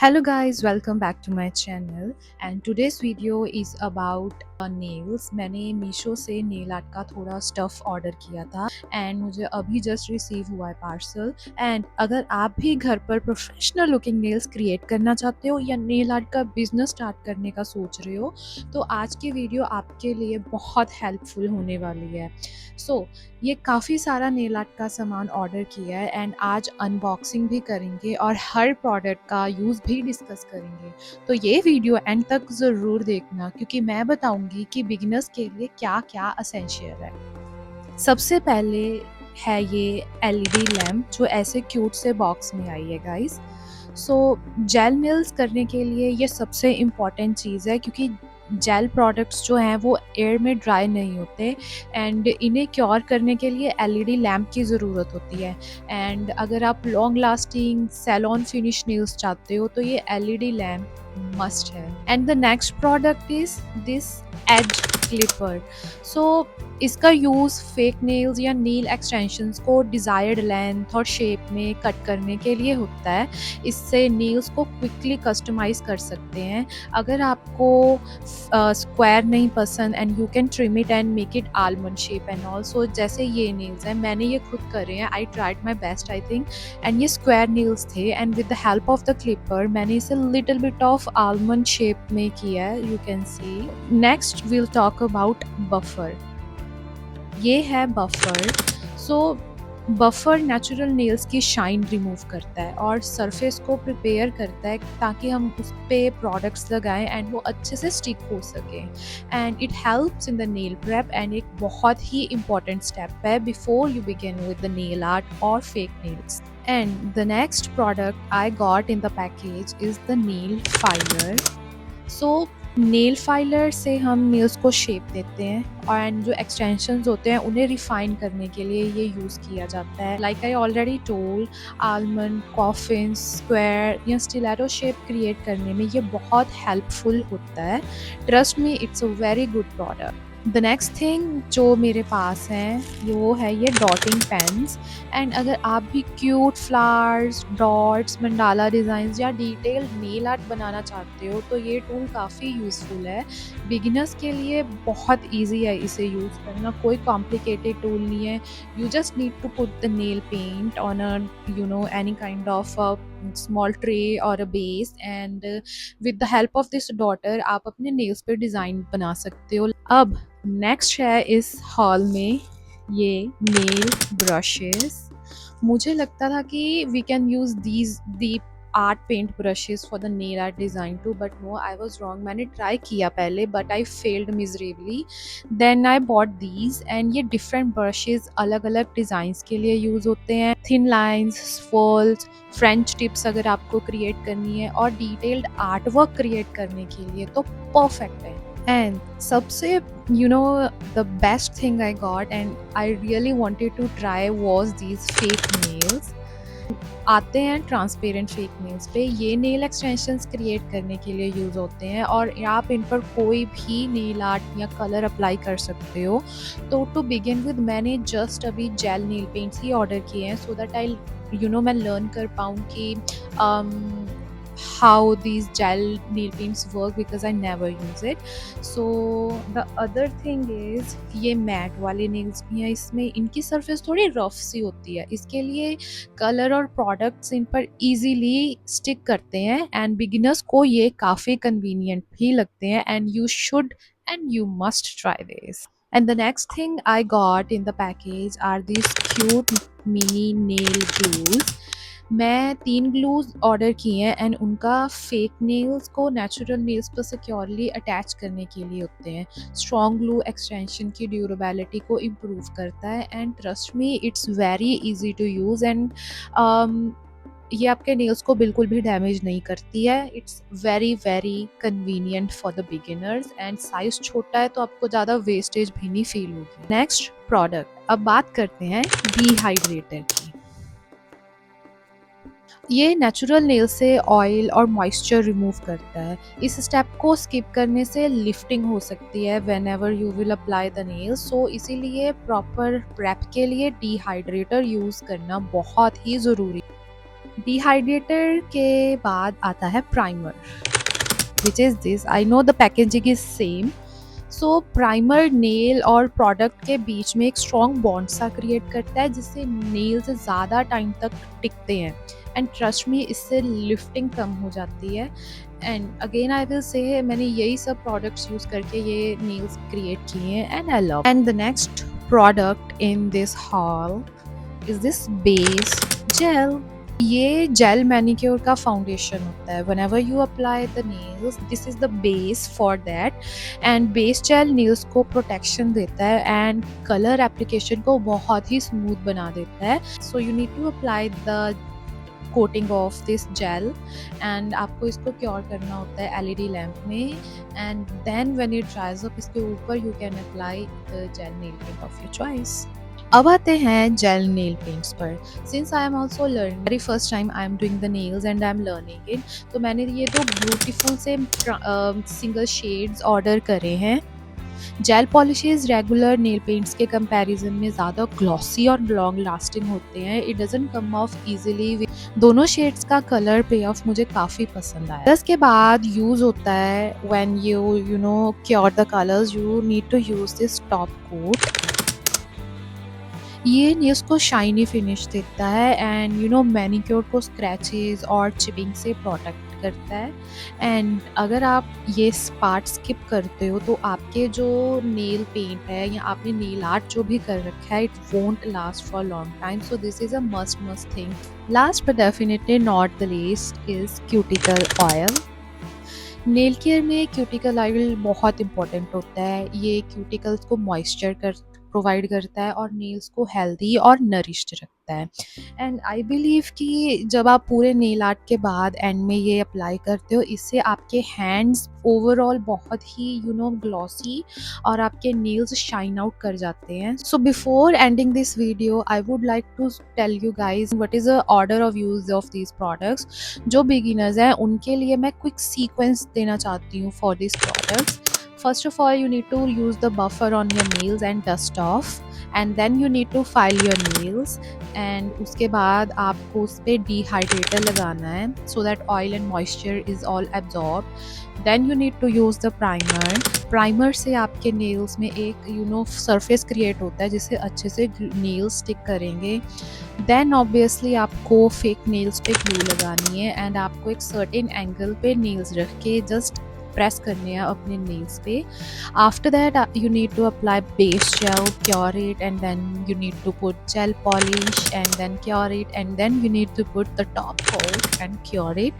Hello guys, welcome back to my channel and today's video is about nails। मैंने मीशो से nail art का थोड़ा stuff order किया था एंड मुझे अभी जस्ट रिसीव हुआ है पार्सल। एंड अगर आप भी घर पर प्रोफेशनल लुकिंग नेल्स क्रिएट करना चाहते हो या नेल आर्ट का बिजनेस स्टार्ट करने का सोच रहे हो तो आज की वीडियो आपके लिए बहुत हेल्पफुल होने वाली है। ये काफ़ी सारा नेल आर्ट का सामान ऑर्डर किया है एंड आज अनबॉक्सिंग भी करेंगे और हर प्रोडक्ट का यूज़ भी डिस्कस करेंगे। तो ये वीडियो एंड तक ज़रूर देखना क्योंकि मैं बताऊंगी कि बिगिनर्स के लिए क्या क्या असेंशियल है। सबसे पहले है ये एलईडी लैम्प जो ऐसे क्यूट से बॉक्स में आई है गाइस। जेल नेल्स करने के लिए ये सबसे इम्पॉर्टेंट चीज़ है क्योंकि जेल प्रोडक्ट्स जो हैं वो एयर में ड्राई नहीं होते एंड इन्हें क्योर करने के लिए एलईडी लैम्प की ज़रूरत होती है। एंड अगर आप long lasting salon finish nails चाहते हो तो ये एलईडी लैम्प मस्ट है। And the next product is this edge clipper. So इसका यूज़ फेक नेल्स या नील एक्सटेंशंस को डिज़ायर्ड लेंथ और शेप में कट करने के लिए होता है। इससे नेल्स को क्विकली कस्टमाइज़ कर सकते हैं। अगर आपको स्क्वायर नहीं पसंद and you can trim it and make it almond shape and all. So जैसे ये नेल्स हैं मैंने ये खुद करे हैं, I tried my best I think, and ये स्क्वायर नेल्स थे and with the help of the clipper मैंने इसे little bit of almond shape में किया है, you can see. Next will talk about buffer. ये है buffer. So buffer natural nails की शाइन रिमूव करता है और सरफेस को प्रिपेयर करता है ताकि हम उस पर प्रोडक्ट्स लगाएं एंड वो अच्छे से स्टिक हो सके। And it helps in the nail prep and एक बहुत ही इम्पॉर्टेंट स्टेप है before you begin with the nail art और fake nails. And the next product I got in the package is the nail filer. Nail filer से हम nails को shape देते हैं और जो एक्सटेंशंस होते हैं उन्हें रिफाइन करने के लिए ये यूज़ किया जाता है। Like I already told, almond, coffin, square या स्टिलेटो शेप क्रिएट करने में ये बहुत हेल्पफुल होता है। Trust me, it's a very good product. The next thing जो मेरे पास है वो है ये डॉटिंग पेन्स। एंड अगर आप भी cute flowers, dots, mandala designs या डिटेल्ड नेल आर्ट बनाना चाहते हो तो ये टूल काफ़ी यूज़फुल है। बिगिनर्स के लिए बहुत इजी है इसे यूज़ करना, कोई कॉम्प्लिकेटेड टूल नहीं है। You just need to put the nail paint on a any kind of small tray और a base and with the help of this dotter आप अपने नेल्स पे डिज़ाइन बना सकते हो। अब नेक्स्ट है इस हॉल में ये नेल ब्रशेस। मुझे लगता था कि we can use these the art paint brushes for the nail art design too, but no, I was wrong. मैंने ट्राई किया पहले but I failed miserably. Then I bought these and ये different brushes अलग अलग designs के लिए use होते हैं। Thin lines, falls, French tips अगर आपको क्रिएट करनी है और डिटेल्ड आर्ट वर्क क्रिएट करने के लिए तो परफेक्ट है। एंड सबसे the best thing I got and I really wanted to try was these fake nails। आते हैं ट्रांसपेरेंट फेक नेल्स पे। ये नेल एक्सटेंशंस क्रिएट करने के लिए यूज़ होते हैं और आप इन पर कोई भी नेल आर्ट या कलर अप्लाई कर सकते हो। तो टू बिगिन विद मैंने जस्ट अभी जेल नेल पेंट्स ही ऑर्डर किए हैं सो दैट आई मैं लर्न कर पाऊँ कि how these gel nail paints work because I never use it। So the other thing is ये मैट वाले नेल्स भी हैं, इसमें इनकी सरफेस थोड़ी रफ सी होती है, इसके लिए कलर और प्रोडक्ट्स इन पर इजीली स्टिक करते हैं एंड बिगिनर्स को ये काफ़ी कन्वीनियंट भी लगते हैं and you should and you must try this। And the next thing I got in the package are these cute mini nail glues। मैं 3 ग्लूज़ ऑर्डर किए हैं एंड उनका फेक नेल्स को नेचुरल नेल्स पर securely attach करने के लिए होते हैं। स्ट्रॉन्ग ग्लू एक्सटेंशन की ड्यूरेबिलिटी को इम्प्रूव करता है and trust me, it's very easy to use and ये आपके नेल्स को बिल्कुल भी डैमेज नहीं करती है। It's very very convenient for the beginners and size छोटा है तो आपको ज़्यादा वेस्टेज भी नहीं फील होगी। नेक्स्ट प्रोडक्ट, अब बात करते हैं डिहाइड्रेटर की। ये नेचुरल नेल से ऑयल और मॉइस्चर रिमूव करता है। इस स्टेप को स्किप करने से लिफ्टिंग हो सकती है whenever you will apply the nail. So इसीलिए प्रॉपर प्रेप के लिए डिहाइड्रेटर यूज़ करना बहुत ही ज़रूरी है। डिहाइड्रेटर के बाद आता है primer, which is this. I know the packaging is same. So primer nail और प्रोडक्ट के बीच में एक स्ट्रॉन्ग बॉन्ड सा क्रिएट करता है, जिससे नेल्स ज़्यादा टाइम तक टिकते हैं। एंड ट्रस्ट मी, इससे लिफ्टिंग कम हो जाती है। And again I will say, मैंने यही सब प्रोडक्ट्स यूज़ करके ये नेल्स क्रिएट किए हैं and I love. And the next product in this haul is this base gel. ये जेल मैनिक्योर का फाउंडेशन होता है। Whenever you apply the nails, this is the base for that. And base gel nails को protection देता है and colour application को बहुत ही smooth बना देता है। So you need to apply the coating of this gel and आपको इसको क्योर करना होता है एलईडी लैम्प में। And then when it dries up, इसके ऊपर you can apply the gel nail paint of your choice. अब आते हैं जेल नेल पेंट्स पर। Since I am also learning, very first time I am doing the nails and I am learning it, तो मैंने ये दो beautiful से single shades order करे हैं। Gel polishes regular nail paints के कंपैरिजन में ज़्यादा ग्लॉसी और लॉन्ग लास्टिंग होते हैं। It doesn't come off easily. दोनों शेड्स का कलर पे ऑफ मुझे काफ़ी पसंद आया। इसके बाद यूज़ होता है when you know cure the colours, you need to use this top coat. ये नेल्स को शाइनी फिनिश देता है एंड मैनिक्योर को स्क्रैचेस और चिपिंग से प्रोटेक्ट करता है। एंड अगर आप ये पार्ट स्किप करते हो तो आपके जो नेल पेंट है या आपने नेल आर्ट जो भी कर रखा है, it won't last for long time. So this is a must thing. Last but definitely not the least is cuticle oil. Nail care में क्यूटिकल ऑयल बहुत इंपॉर्टेंट होता है। ये क्यूटिकल्स को मॉइस्चर प्रोवाइड करता है और नेल्स को हेल्दी और नरिश्ड रखता है। एंड आई बिलीव कि जब आप पूरे नेल आर्ट के बाद एंड में ये अप्लाई करते हो, इससे आपके हैंड्स ओवरऑल बहुत ही ग्लॉसी और आपके नेल्स शाइन आउट कर जाते हैं। So before ending this video, I would like to tell you guys what is the order of use of these products. जो बिगिनर्स हैं उनके लिए मैं क्विक सीक्वेंस देना चाहती हूँ for this products. First of all, you need to use the buffer on your nails and dust off, and then you need to file your nails, and उसके बाद आपको उस पर dehydrator लगाना है so that oil and moisture is all absorbed. Then you need to use the primer. Primer से आपके nails में एक सरफेस क्रिएट होता है जिससे अच्छे से नेल्स स्टिक करेंगे। देन ऑब्वियसली आपको फेक नेल्स पे ग्लू लगानी है एंड आपको एक सर्टेन एंगल पे नेल्स रख के जस्ट प्रेस करने हैं अपने नेल्स पे। After that you need to apply base gel, cure it, and then you need to put gel polish and then cure it, and then you need to put the top coat and cure it,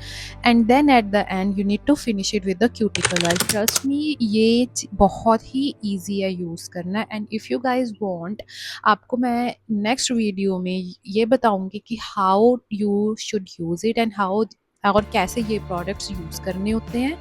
and then at the end you need to finish it with the cuticle oil. Trust me, ये बहुत ही easy है use करना। And if you guys want, आपको मैं next video में ये बताऊंगी कि how you should use it and how और कैसे ये प्रोडक्ट्स यूज़ करने होते हैं।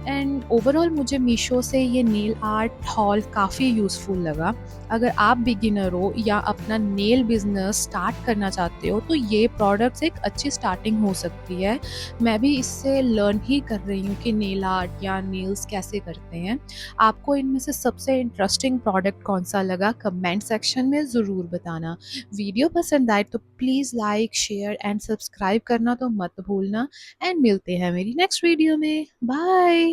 एंड ओवरऑल मुझे मीशो से ये नेल आर्ट हॉल काफ़ी यूज़फुल लगा। अगर आप बिगिनर हो या अपना नेल बिजनेस स्टार्ट करना चाहते हो तो ये प्रोडक्ट्स एक अच्छी स्टार्टिंग हो सकती है। मैं भी इससे लर्न ही कर रही हूँ कि नेल आर्ट या नेल्स कैसे करते हैं। आपको इनमें से सबसे इंटरेस्टिंग प्रोडक्ट कौन सा लगा, कमेंट सेक्शन में ज़रूर बताना। वीडियो पसंद आए तो please like, share and subscribe करना तो मत भूलना। एंड मिलते हैं मेरी नेक्स्ट वीडियो में। बाय।